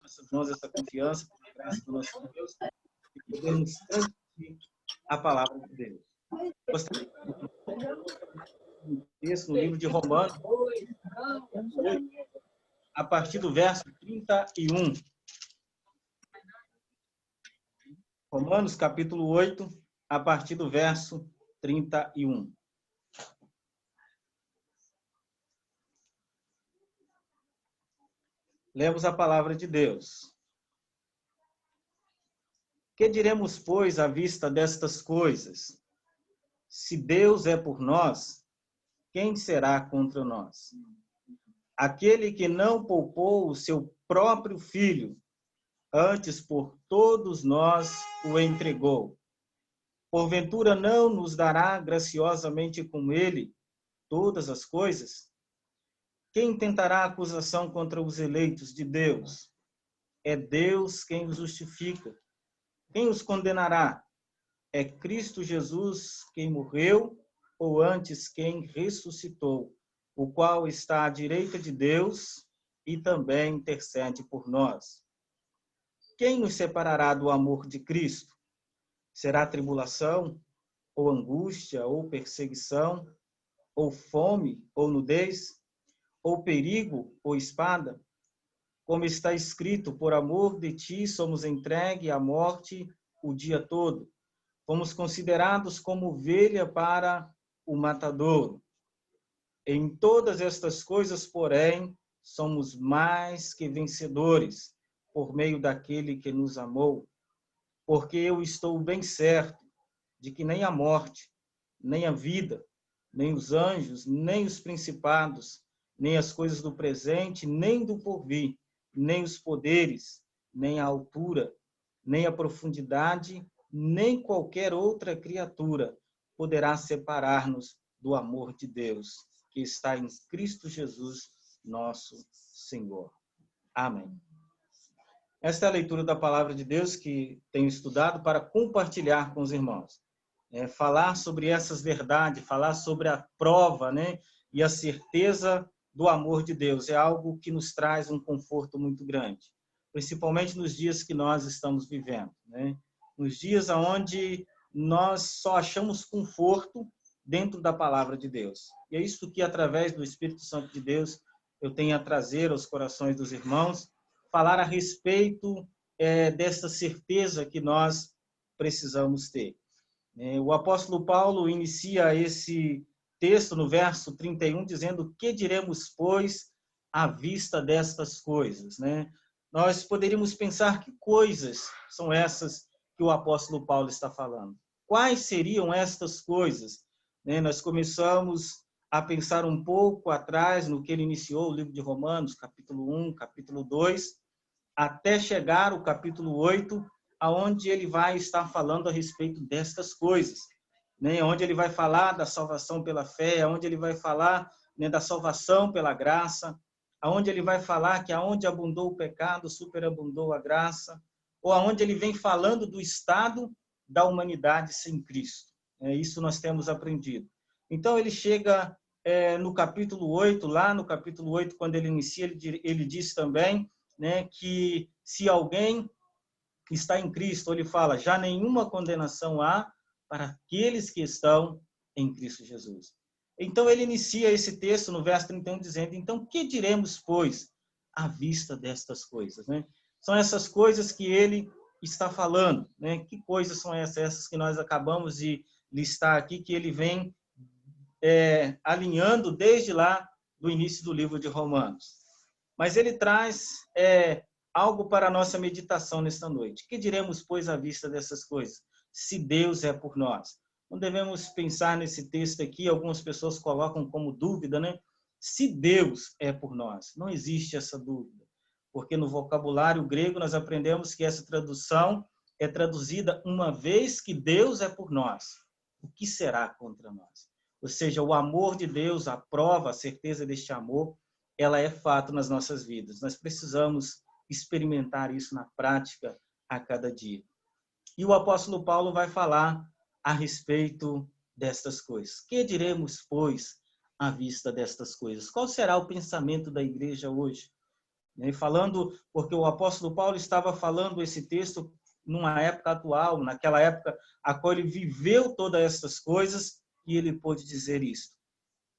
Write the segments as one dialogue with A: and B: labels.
A: nossas mãos essa confiança, pela graça do nosso Deus, e podemos transmitir a palavra de Deus. Gostaria de um texto no livro de Romanos, a partir do verso 31. Romanos, capítulo 8, a partir do verso 31. Lemos a palavra de Deus. Que diremos, pois, à vista destas coisas? Se Deus é por nós, quem será contra nós? Aquele que não poupou o seu próprio filho, antes por todos nós o entregou. Porventura não nos dará graciosamente com ele todas as coisas? Quem tentará acusação contra os eleitos de Deus? É Deus quem os justifica. Quem os condenará? É Cristo Jesus quem morreu, ou antes quem ressuscitou, o qual está à direita de Deus e também intercede por nós. Quem nos separará do amor de Cristo? Será tribulação, ou angústia, ou perseguição, ou fome, ou nudez, ou perigo, ou espada? Como está escrito, por amor de ti somos entregues à morte o dia todo. Fomos considerados como ovelha para o matadouro. Em todas estas coisas, porém, somos mais que vencedores, por meio daquele que nos amou. Porque eu estou bem certo de que nem a morte, nem a vida, nem os anjos, nem os principados, nem as coisas do presente, nem do porvir, nem os poderes, nem a altura, nem a profundidade, nem qualquer outra criatura poderá separar-nos do amor de Deus, que está em Cristo Jesus, nosso Senhor. Amém. Esta é a leitura da palavra de Deus que tenho estudado para compartilhar com os irmãos. Falar sobre essas verdades, falar sobre a prova, né, e a certeza do amor de Deus é algo que nos traz um conforto muito grande, principalmente nos dias que nós estamos vivendo, né? Nos dias onde nós só achamos conforto dentro da palavra de Deus. E é isso que, através do Espírito Santo de Deus, eu tenho a trazer aos corações dos irmãos, falar a respeito dessa certeza que nós precisamos ter. O apóstolo Paulo inicia esse texto no verso 31, dizendo: que diremos, pois, à vista destas coisas? Né? Nós poderíamos pensar que coisas são essas que o apóstolo Paulo está falando. Quais seriam estas coisas? Nós começamos a pensar um pouco atrás no que ele iniciou o livro de Romanos, capítulo 1, capítulo 2, até chegar ao capítulo 8, aonde ele vai estar falando a respeito destas coisas, né? Onde ele vai falar da salvação pela fé, onde ele vai falar, né, da salvação pela graça, aonde ele vai falar que aonde abundou o pecado, superabundou a graça, ou aonde ele vem falando do estado da humanidade sem Cristo. Isso nós temos aprendido. Então ele chega no capítulo 8, lá no capítulo 8, quando ele inicia, ele diz também, né, que se alguém está em Cristo, ele fala, já nenhuma condenação há para aqueles que estão em Cristo Jesus. Então ele inicia esse texto no verso 31 dizendo: então que diremos, pois, à vista destas coisas, né? São essas coisas que ele está falando, né? Que coisas são essas que nós acabamos de listar aqui, que ele vem alinhando desde lá do início do livro de Romanos. Mas ele traz algo para a nossa meditação nesta noite. Que diremos, pois, à vista dessas coisas? Se Deus é por nós. Não devemos pensar nesse texto aqui, algumas pessoas colocam como dúvida, né? Se Deus é por nós. Não existe essa dúvida. Porque no vocabulário grego nós aprendemos que essa tradução é traduzida uma vez que Deus é por nós. O que será contra nós? Ou seja, o amor de Deus, a prova, a certeza deste amor, ela é fato nas nossas vidas. Nós precisamos experimentar isso na prática a cada dia. E o apóstolo Paulo vai falar a respeito destas coisas. Que diremos, pois, à vista destas coisas? Qual será o pensamento da igreja hoje? né? Falando, porque o apóstolo Paulo estava falando esse texto numa época atual, naquela época a qual ele viveu todas essas coisas e ele pôde dizer isso.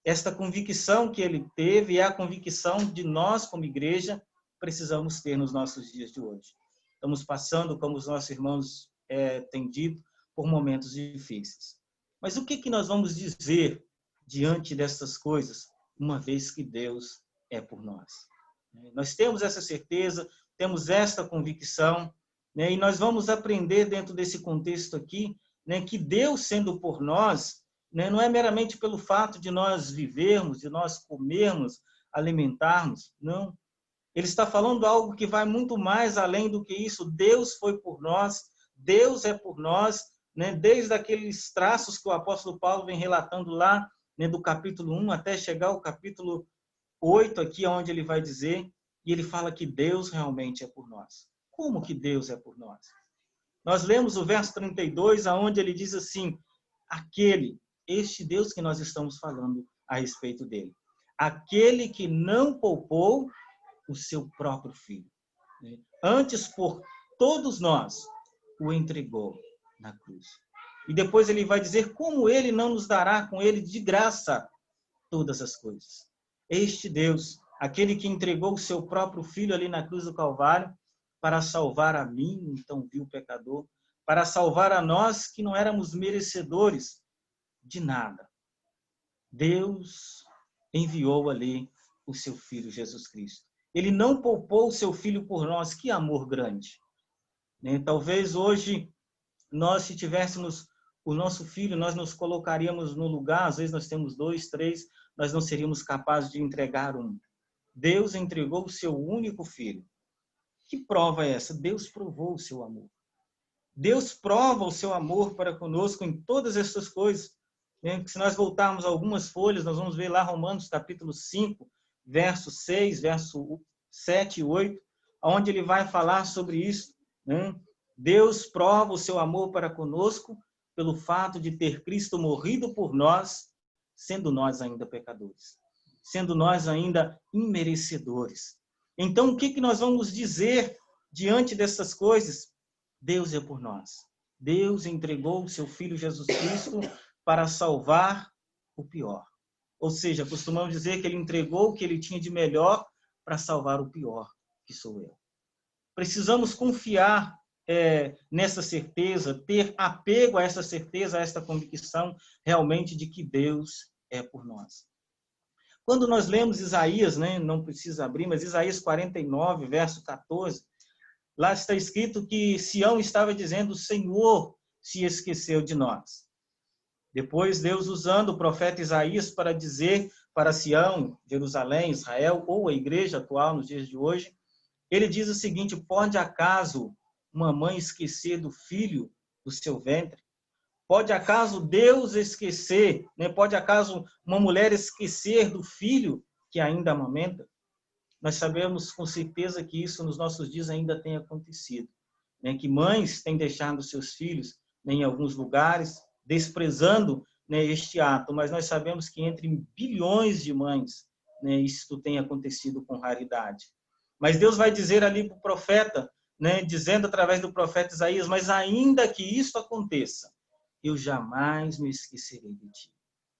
A: Esta convicção que ele teve é a convicção de nós, como igreja, precisamos ter nos nossos dias de hoje. Estamos passando, como os nossos irmãos têm dito, por momentos difíceis. Mas o que nós vamos dizer diante dessas coisas, uma vez que Deus é por nós? Nós temos essa certeza, temos esta convicção, né? E nós vamos aprender dentro desse contexto aqui, né, que Deus sendo por nós, né, não é meramente pelo fato de nós vivermos, de nós comermos, alimentarmos, não. Ele está falando algo que vai muito mais além do que isso. Deus foi por nós, Deus é por nós, né, desde aqueles traços que o apóstolo Paulo vem relatando lá, né, do capítulo 1 até chegar ao capítulo 8 aqui, onde ele vai dizer, e ele fala que Deus realmente é por nós. Como que Deus é por nós? Nós lemos o verso 32, aonde ele diz assim, este Deus que nós estamos falando a respeito dele, aquele que não poupou o seu próprio filho, né? Antes por todos nós o entregou na cruz. E depois ele vai dizer como ele não nos dará com ele de graça todas as coisas. Este Deus, aquele que entregou o seu próprio filho ali na cruz do Calvário para salvar a mim, então vil pecador, para salvar a nós que não éramos merecedores de nada. Deus enviou ali o seu filho Jesus Cristo. Ele não poupou o seu filho por nós. Que amor grande, né? Talvez hoje nós, se tivéssemos o nosso filho, nós nos colocaríamos no lugar, às vezes nós temos 2, 3, nós não seríamos capazes de entregar um. Deus entregou o seu único filho. Que prova é essa? Deus provou o seu amor. Deus prova o seu amor para conosco em todas essas coisas. Se nós voltarmos algumas folhas, nós vamos ver lá Romanos capítulo 5, verso 6, verso 7 e 8, onde ele vai falar sobre isso, né? Deus prova o seu amor para conosco pelo fato de ter Cristo morrido por nós, sendo nós ainda pecadores, sendo nós ainda imerecedores. Então, o que nós vamos dizer diante dessas coisas? Deus é por nós. Deus entregou o seu Filho Jesus Cristo para salvar o pior. Ou seja, costumamos dizer que ele entregou o que ele tinha de melhor para salvar o pior, que sou eu. Precisamos confiar nessa certeza, ter apego a essa certeza, a esta convicção realmente de que Deus é por nós. Quando nós lemos Isaías, né, não precisa abrir, mas Isaías 49, verso 14, lá está escrito que Sião estava dizendo, o Senhor se esqueceu de nós. Depois, Deus usando o profeta Isaías para dizer para Sião, Jerusalém, Israel, ou a igreja atual nos dias de hoje, ele diz o seguinte, pode acaso uma mãe esquecer do filho do seu ventre? Pode acaso Deus esquecer, né? Pode acaso uma mulher esquecer do filho que ainda amamenta? Nós sabemos com certeza que isso nos nossos dias ainda tem acontecido, né? Que mães têm deixado seus filhos, né, em alguns lugares, desprezando, né, este ato, mas nós sabemos que entre bilhões de mães, né, isso tem acontecido com raridade. Mas Deus vai dizer ali para o profeta, né, dizendo através do profeta Isaías, mas ainda que isso aconteça, eu jamais me esquecerei de ti.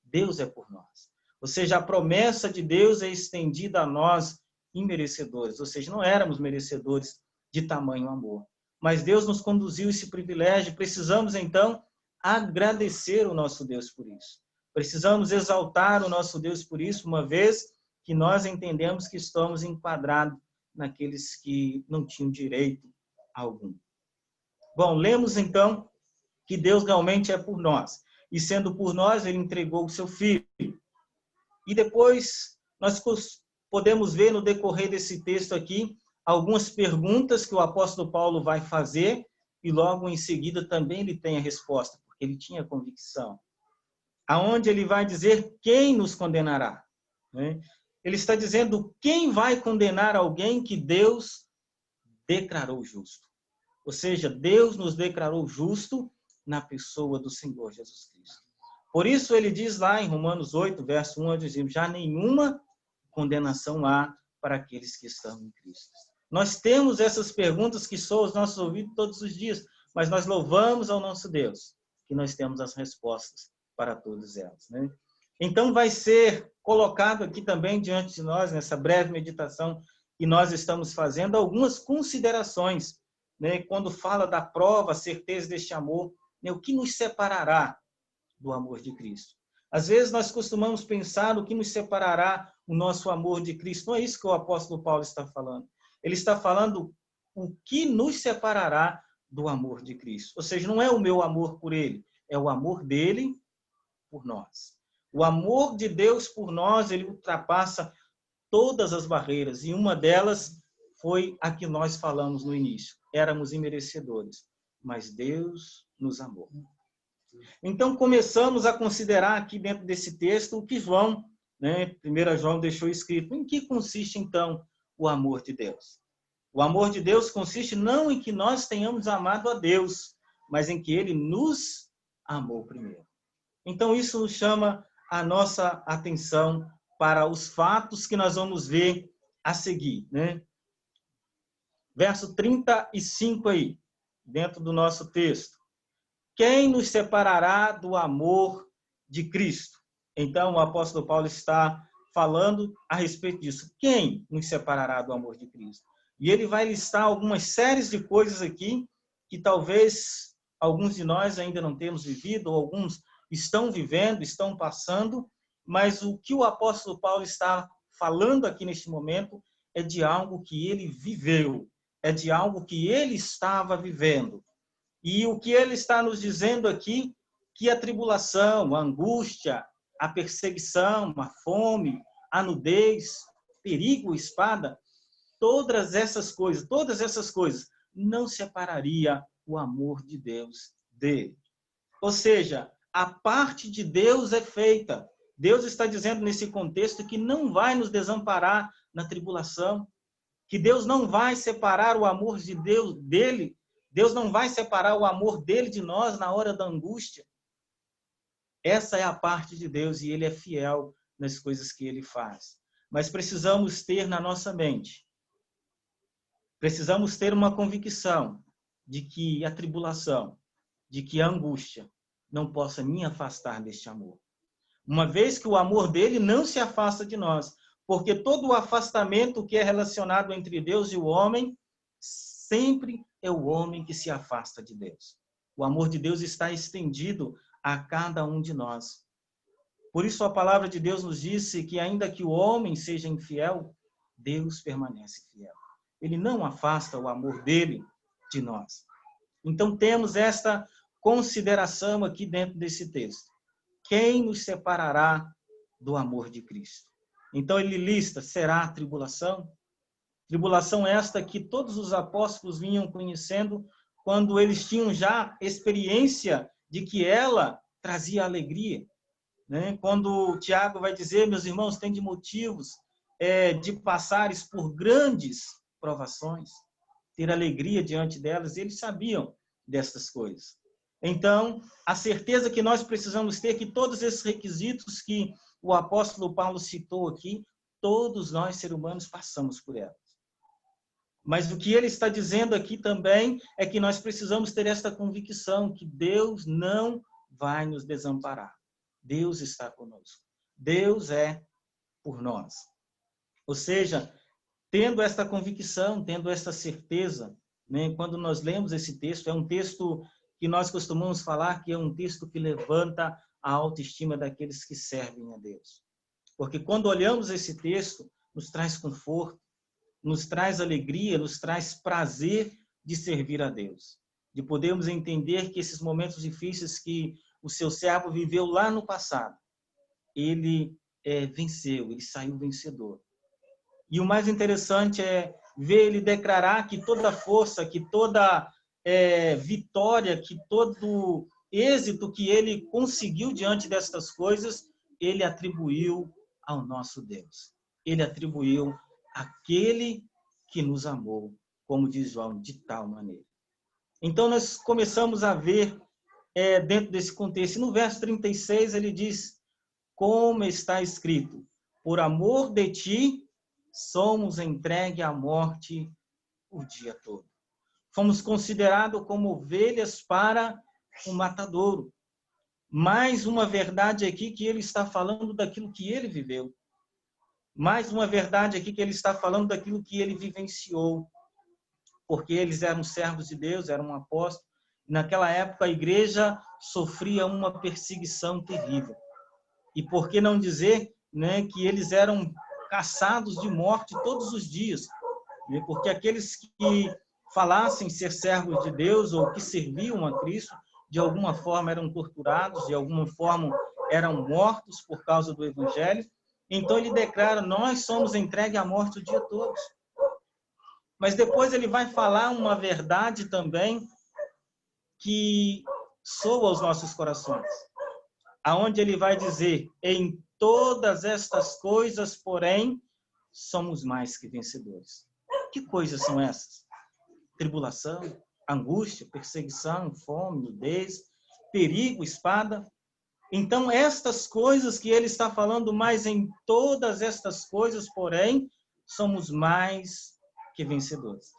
A: Deus é por nós. Ou seja, a promessa de Deus é estendida a nós, imerecedores. Ou seja, não éramos merecedores de tamanho amor. Mas Deus nos conduziu esse privilégio. Precisamos, então, agradecer o nosso Deus por isso. Precisamos exaltar o nosso Deus por isso, uma vez que nós entendemos que estamos enquadrados naqueles que não tinham direito algum. Bom, lemos, então, que Deus realmente é por nós. E sendo por nós, ele entregou o seu filho. E depois, nós podemos ver no decorrer desse texto aqui, algumas perguntas que o apóstolo Paulo vai fazer, e logo em seguida também ele tem a resposta, porque ele tinha convicção. Aonde ele vai dizer quem nos condenará, né? Ele está dizendo quem vai condenar alguém que Deus declarou justo. Ou seja, Deus nos declarou justo na pessoa do Senhor Jesus Cristo. Por isso ele diz lá em Romanos 8, verso 1, já nenhuma condenação há para aqueles que estão em Cristo? Nós temos essas perguntas que soam aos nossos ouvidos todos os dias, mas nós louvamos ao nosso Deus, que nós temos as respostas para todas elas, né? Então, vai ser colocado aqui também diante de nós, nessa breve meditação que nós estamos fazendo, algumas considerações, né? Quando fala da prova, a certeza deste amor, né? O que nos separará do amor de Cristo? Às vezes nós costumamos pensar o que nos separará o nosso amor de Cristo. Não é isso que o apóstolo Paulo está falando. Ele está falando o que nos separará do amor de Cristo. Ou seja, não é o meu amor por ele, é o amor dele por nós. O amor de Deus por nós, ele ultrapassa todas as barreiras, e uma delas foi a que nós falamos no início. Éramos imerecedores, mas Deus nos amou. Então, começamos a considerar aqui dentro desse texto o que João, né, 1 João deixou escrito. Em que consiste, então, o amor de Deus? O amor de Deus consiste não em que nós tenhamos amado a Deus, mas em que ele nos amou primeiro. Então, isso nos chama a nossa atenção para os fatos que nós vamos ver a seguir, né? Verso 35 aí, dentro do nosso texto. Quem nos separará do amor de Cristo? Então, o apóstolo Paulo está falando a respeito disso. Quem nos separará do amor de Cristo? E ele vai listar algumas séries de coisas aqui que talvez alguns de nós ainda não temos vivido, ou alguns estão vivendo, estão passando, mas o que o apóstolo Paulo está falando aqui neste momento é de algo que ele viveu, é de algo que ele estava vivendo. E o que ele está nos dizendo aqui, que a tribulação, a angústia, a perseguição, a fome, a nudez, perigo, espada, todas essas coisas não separaria o amor de Deus dele. Ou seja, a parte de Deus é feita. Deus está dizendo nesse contexto que não vai nos desamparar na tribulação, que Deus não vai separar o amor de Deus dele, Deus não vai separar o amor dele de nós na hora da angústia. Essa é a parte de Deus e ele é fiel nas coisas que ele faz. Mas precisamos ter na nossa mente, precisamos ter uma convicção de que a tribulação, de que a angústia não possa me afastar deste amor. Uma vez que o amor dele não se afasta de nós, porque todo o afastamento que é relacionado entre Deus e o homem, sempre é o homem que se afasta de Deus. O amor de Deus está estendido a cada um de nós. Por isso a palavra de Deus nos disse que ainda que o homem seja infiel, Deus permanece fiel. Ele não afasta o amor dele de nós. Então temos esta consideração aqui dentro desse texto. Quem nos separará do amor de Cristo? Então ele lista, será a tribulação? Tribulação esta que todos os apóstolos vinham conhecendo quando eles tinham já experiência de que ela trazia alegria, né? Quando Tiago vai dizer, meus irmãos, tem de motivos de passares por grandes provações, ter alegria diante delas, eles sabiam dessas coisas. Então, a certeza que nós precisamos ter que todos esses requisitos que o apóstolo Paulo citou aqui, todos nós, seres humanos, passamos por elas. Mas o que ele está dizendo aqui também é que nós precisamos ter esta convicção que Deus não vai nos desamparar. Deus está conosco. Deus é por nós. Ou seja, tendo esta convicção, tendo esta certeza, né, quando nós lemos esse texto, é um texto que nós costumamos falar que é um texto que levanta a autoestima daqueles que servem a Deus. Porque quando olhamos esse texto, nos traz conforto, nos traz alegria, nos traz prazer de servir a Deus. De podermos entender que esses momentos difíceis que o seu servo viveu lá no passado, ele venceu, ele saiu vencedor. E o mais interessante é ver ele declarar que toda força, que toda vitória, que todo êxito que ele conseguiu diante destas coisas, ele atribuiu ao nosso Deus. Ele atribuiu àquele que nos amou, como diz João, de tal maneira. Então, nós começamos a ver dentro desse contexto. No verso 36, ele diz, como está escrito, por amor de ti, somos entregues à morte o dia todo. Fomos considerados como ovelhas para o matadouro. Mais uma verdade aqui que ele está falando daquilo que ele viveu. Mais uma verdade aqui que ele está falando daquilo que ele vivenciou. Porque eles eram servos de Deus, eram apóstolos. Naquela época a igreja sofria uma perseguição terrível. E por que não dizer, né, que eles eram caçados de morte todos os dias? Né? Porque aqueles que falassem ser servos de Deus ou que serviam a Cristo, de alguma forma eram torturados, de alguma forma eram mortos por causa do Evangelho. Então ele declara, nós somos entregues à morte o dia todo. Mas depois ele vai falar uma verdade também que soa aos nossos corações. Aonde ele vai dizer, em todas estas coisas, porém, somos mais que vencedores. Que coisas são essas? Tribulação, angústia, perseguição, fome, nudez, perigo, espada. Então, estas coisas que ele está falando, mas em todas estas coisas, porém, somos mais que vencedores.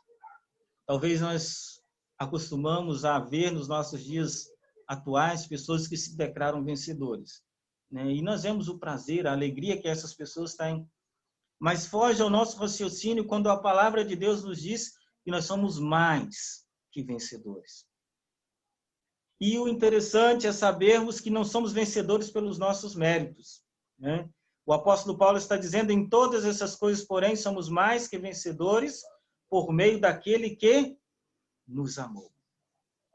A: Talvez nós acostumamos a ver nos nossos dias atuais pessoas que se declaram vencedores, né? E nós vemos o prazer, a alegria que essas pessoas têm. Mas foge ao nosso raciocínio quando a palavra de Deus nos diz que nós somos mais que vencedores. E o interessante é sabermos que não somos vencedores pelos nossos méritos, né? O apóstolo Paulo está dizendo, em todas essas coisas, porém, somos mais que vencedores por meio daquele que nos amou,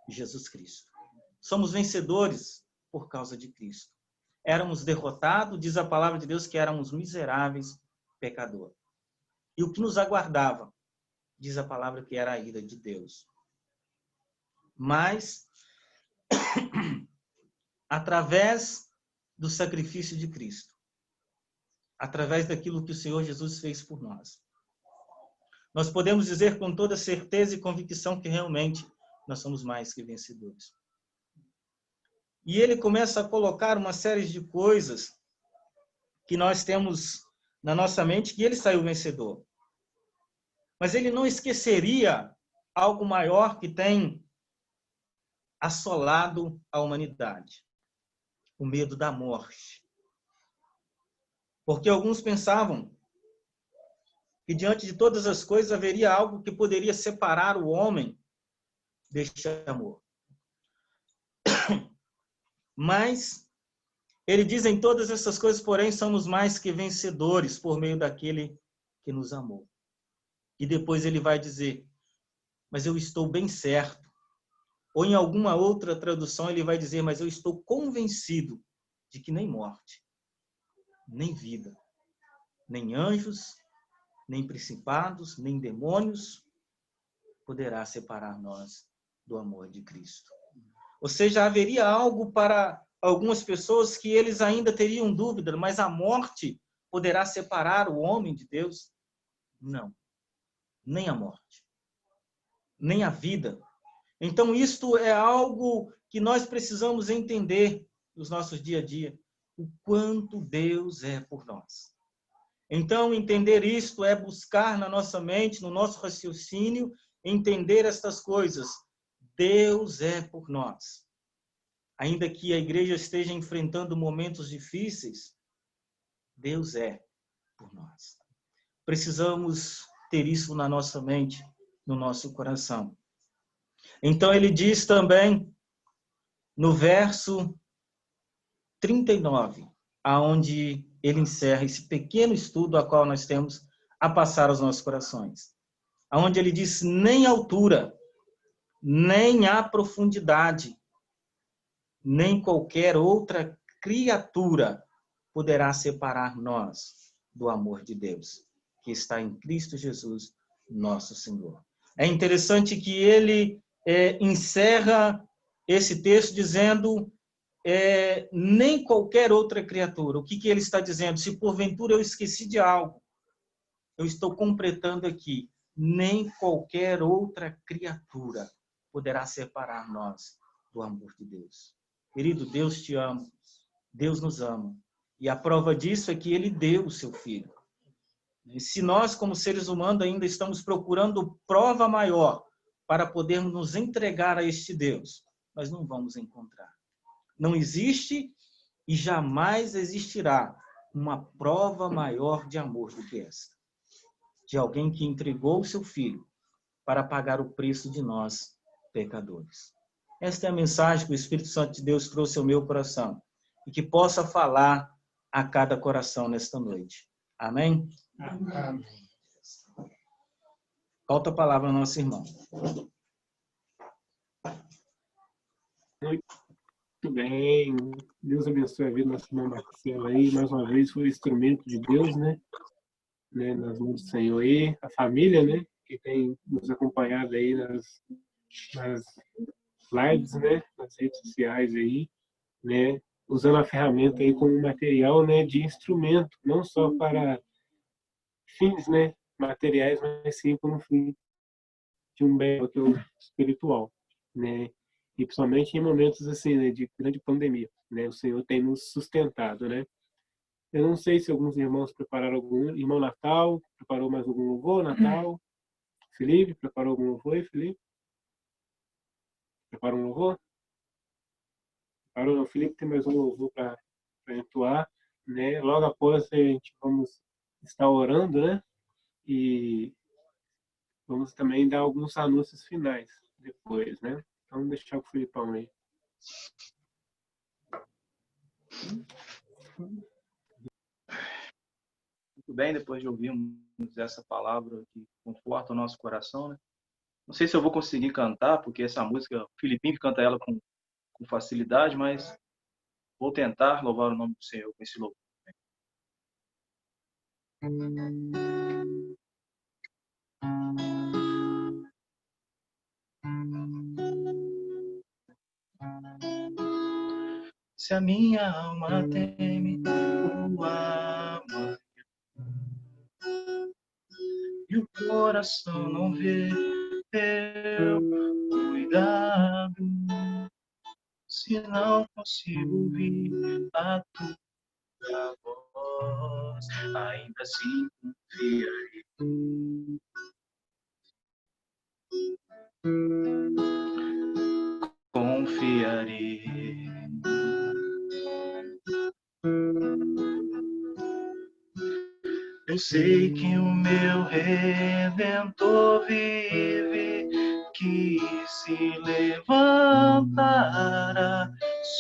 A: Jesus Cristo. Somos vencedores por causa de Cristo. Éramos derrotados, diz a palavra de Deus que éramos miseráveis pecadores. E o que nos aguardava, diz a palavra que era a ira de Deus. Mas, através do sacrifício de Cristo, através daquilo que o Senhor Jesus fez por nós, nós podemos dizer com toda certeza e convicção que realmente nós somos mais que vencedores. E ele começa a colocar uma série de coisas que nós temos na nossa mente que ele saiu vencedor. Mas ele não esqueceria algo maior que tem assolado a humanidade. O medo da morte. Porque alguns pensavam que diante de todas as coisas haveria algo que poderia separar o homem deste amor. Mas ele diz, em todas essas coisas, porém, somos mais que vencedores por meio daquele que nos amou. E depois ele vai dizer, mas eu estou bem certo. Ou em alguma outra tradução ele vai dizer, mas eu estou convencido de que nem morte, nem vida, nem anjos, nem principados, nem demônios poderá separar nós do amor de Cristo. Ou seja, haveria algo para algumas pessoas que eles ainda teriam dúvida, mas a morte poderá separar o homem de Deus? Não. Nem a morte. Nem a vida. Então, isto é algo que nós precisamos entender nos nossos dia a dia. O quanto Deus é por nós. Então, entender isto é buscar na nossa mente, no nosso raciocínio, entender estas coisas. Deus é por nós. Ainda que a igreja esteja enfrentando momentos difíceis, Deus é por nós. Precisamos ter isso na nossa mente, no nosso coração. Então ele diz também, no verso 39, aonde ele encerra esse pequeno estudo a qual nós temos a passar aos nossos corações. Aonde ele diz, nem a altura, nem a profundidade, nem qualquer outra criatura poderá separar nós do amor de Deus, que está em Cristo Jesus, nosso Senhor. É interessante que ele encerra esse texto dizendo nem qualquer outra criatura. O que ele está dizendo? Se porventura eu esqueci de algo, eu estou completando aqui. Nem qualquer outra criatura poderá separar nós do amor de Deus. Querido, Deus te ama. Deus nos ama. E a prova disso é que ele deu o seu filho. E se nós, como seres humanos, ainda estamos procurando prova maior para podermos nos entregar a este Deus, nós não vamos encontrar. Não existe e jamais existirá uma prova maior de amor do que esta. De alguém que entregou o seu filho para pagar o preço de nós, pecadores. Esta é a mensagem que o Espírito Santo de Deus trouxe ao meu coração e que possa falar a cada coração nesta noite. Amém?
B: Amém.
A: Falta a palavra ao nosso irmão.
B: Muito bem. Deus abençoe a vida do nosso irmão Marcelo aí. Mais uma vez foi instrumento de Deus, né? Nas mãos do Senhor e a família, né? Que tem nos acompanhado aí nas lives, né? Nas redes sociais aí, né? Usando a ferramenta aí como material, né? De instrumento, não só para fins, né? Materiais, mas sim como fim de um bem espiritual, né? E principalmente em momentos assim, né, de grande pandemia, né? O Senhor tem nos sustentado, né? Eu não sei se alguns irmãos prepararam algum irmão Natal, preparou mais algum louvor Natal. Felipe, preparou algum louvor aí, Felipe? Preparou um louvor? Preparou, não. Felipe tem mais um louvor para entoar, né? Logo após a gente vamos estar orando, né? E vamos também dar alguns anúncios finais depois, né? Então, vamos deixar o Filipão aí.
C: Muito bem, depois de ouvirmos essa palavra que conforta o nosso coração, né? Não sei se eu vou conseguir cantar, porque essa música, o Filipinho canta ela com facilidade, mas vou tentar louvar o nome do Senhor com esse louvor. Se a minha alma teme o amor e o coração não vê teu cuidado, se não consigo ouvir a tua voz, ainda assim confiarei. Confiarei. Eu sei que o meu Redentor vive, que se levantará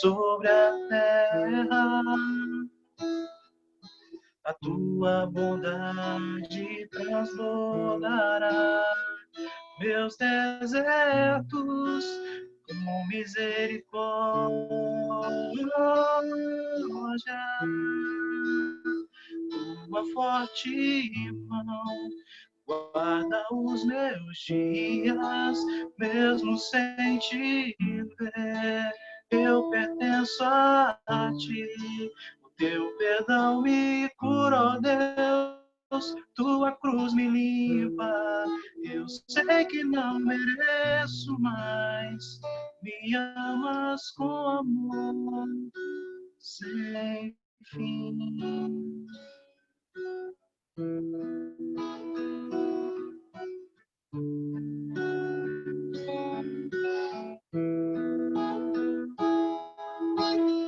C: sobre a terra. A tua bondade transbordará meus desertos com misericórdia. Tua forte mão guarda os meus dias, mesmo sem te ver. Eu pertenço a ti, o teu perdão me curou, Deus. Tua cruz me limpa, eu sei que não mereço mais. Me amas com amor sem fim.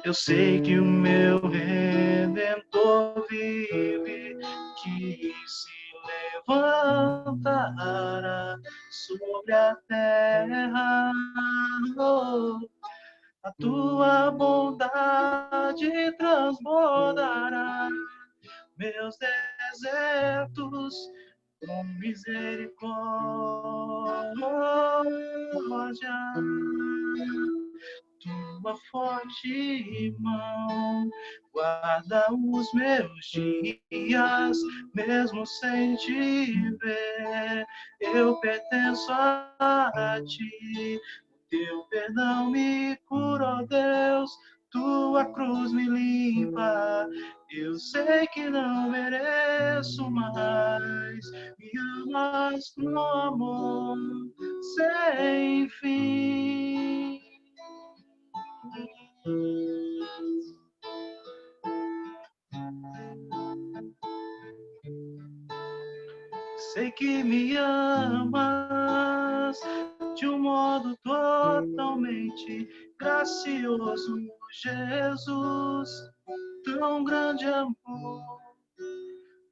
C: Eu sei que o meu Redentor vive, que se levantará sobre a terra. Oh, a tua bondade transbordará meus desertos com misericórdia. Tua forte mão guarda os meus dias, mesmo sem te ver. Eu pertenço a ti, teu perdão me curou, Deus. Tua cruz me limpa, eu sei que não mereço mais. Me amas com amor sem fim. modo totalmente gracioso, Jesus, tão grande amor,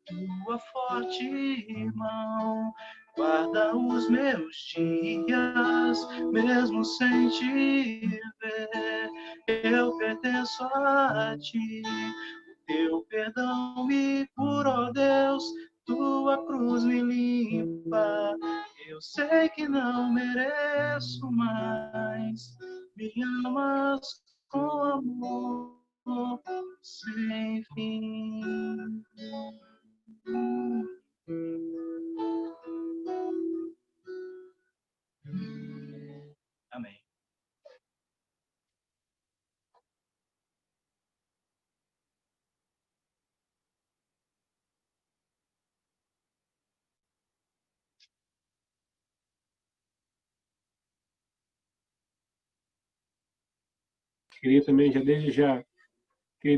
C: tua forte mão guarda os meus dias, mesmo sem te ver, eu pertenço a ti. Teu perdão me cura, ó Deus, tua cruz me limpa. Eu sei que não mereço mais, me amas com amor sem fim. Amém.
B: Queria também, queria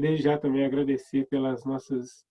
B: desde já também agradecer pelas nossas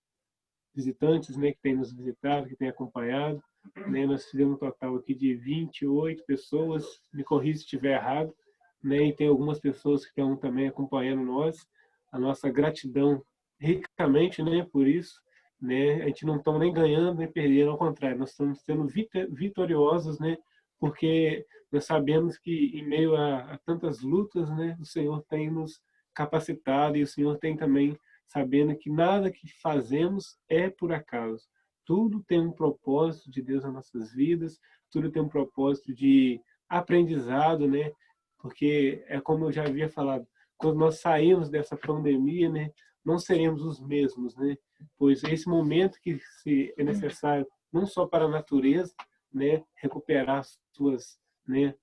B: visitantes, né, que têm nos visitado, que têm acompanhado. Né, nós fizemos um total aqui de 28 pessoas, me corrija se estiver errado, né, e tem algumas pessoas que estão também acompanhando nós. A nossa gratidão ricamente, né, por isso. Né, a gente não está nem ganhando nem perdendo, ao contrário, nós estamos sendo vitoriosos, né, porque nós sabemos que em meio a tantas lutas, né, o Senhor tem nos capacitado e o Senhor tem também sabendo que nada que fazemos é por acaso. Tudo tem um propósito de Deus nas nossas vidas, tudo tem um propósito de aprendizado, né? Porque é como eu já havia falado, quando nós saímos dessa pandemia, né, não seremos os mesmos, né? Pois esse momento que se é necessário não só para a natureza, né, recuperar suas, né,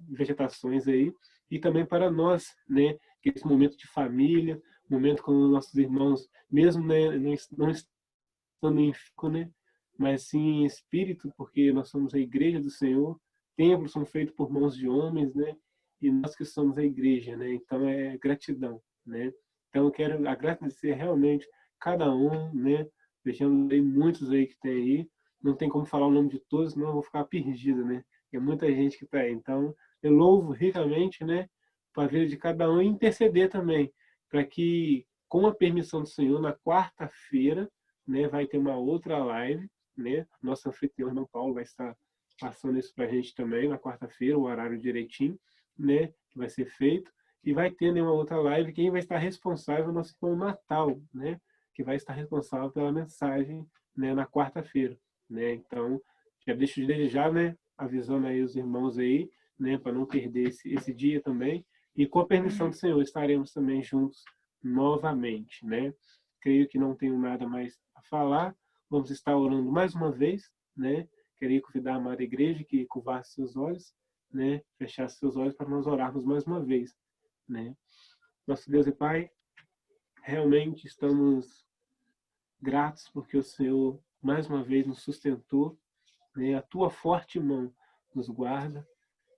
B: vegetações aí, e também para nós, né, que esse momento de família, momento com os nossos irmãos, mesmo, né, não estando em físico, né, mas sim em espírito, porque nós somos a igreja do Senhor, templos são feitos por mãos de homens, né, e nós que somos a igreja, né, então é gratidão, né. Então eu quero agradecer realmente cada um, né, deixando aí muitos aí que tem aí, não tem como falar o nome de todos, senão eu vou ficar perdido, né, é muita gente que está aí, então eu louvo ricamente, né, para a vida de cada um e interceder também, para que, com a permissão do Senhor, na quarta-feira, né, vai ter uma outra live, né? Nosso anfitrião, irmão Paulo, vai estar passando isso para a gente também na quarta-feira, o horário direitinho, né, que vai ser feito. E vai ter, né, uma outra live, quem vai estar responsável é o nosso irmão Natal, né, que vai estar responsável pela mensagem, né, na quarta-feira, né? Então, já deixo desde já, né, avisando aí os irmãos aí, né, para não perder esse dia também. E com a permissão do Senhor, estaremos também juntos novamente, né? Creio que não tenho nada mais a falar. Vamos estar orando mais uma vez, né? Queria convidar a amada igreja que curvasse seus olhos, né? Fechasse seus olhos para nós orarmos mais uma vez, né? Nosso Deus e Pai, realmente estamos gratos porque o Senhor mais uma vez nos sustentou, né? A tua forte mão nos guarda.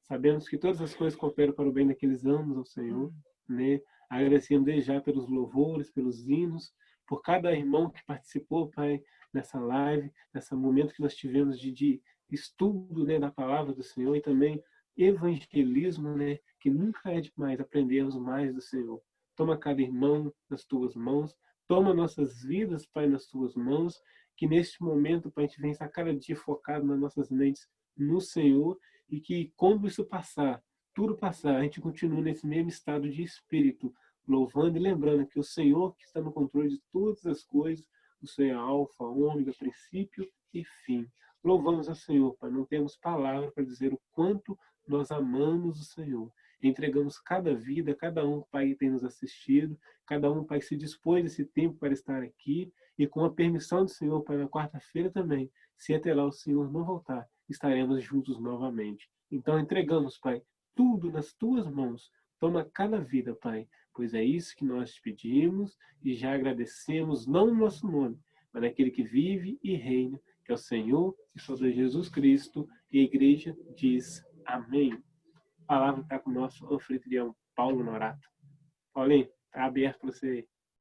B: Sabemos que todas as coisas cooperam para o bem daqueles que amam ao Senhor, né? Agradecendo desde já pelos louvores, pelos hinos, por cada irmão que participou, Pai, nessa live, nesse momento que nós tivemos de estudo, né, da palavra do Senhor e também evangelismo, né, que nunca é demais aprendermos mais do Senhor. Toma cada irmão nas tuas mãos, toma nossas vidas, Pai, nas tuas mãos, que neste momento, Pai, a gente venha estar cada dia focado nas nossas mentes no Senhor e que quando isso passar, tudo passar, a gente continua nesse mesmo estado de espírito, louvando e lembrando que o Senhor que está no controle de todas as coisas, o Senhor é alfa, ômega, princípio e fim. Louvamos ao Senhor, Pai, não temos palavra para dizer o quanto nós amamos o Senhor. Entregamos cada vida, cada um, Pai, que tem nos assistido, cada um, Pai, que se dispôs esse tempo para estar aqui, e com a permissão do Senhor, Pai, na quarta-feira também, se até lá o Senhor não voltar, estaremos juntos novamente. Então entregamos, Pai, tudo nas tuas mãos. Toma cada vida, Pai, pois é isso que nós te pedimos e já agradecemos, não no nosso nome, mas naquele que vive e reina, que é o Senhor e Salvador Jesus Cristo, e a igreja diz amém. A palavra está com o nosso anfitrião, Paulo Norato. Paulinho, está aberto para você.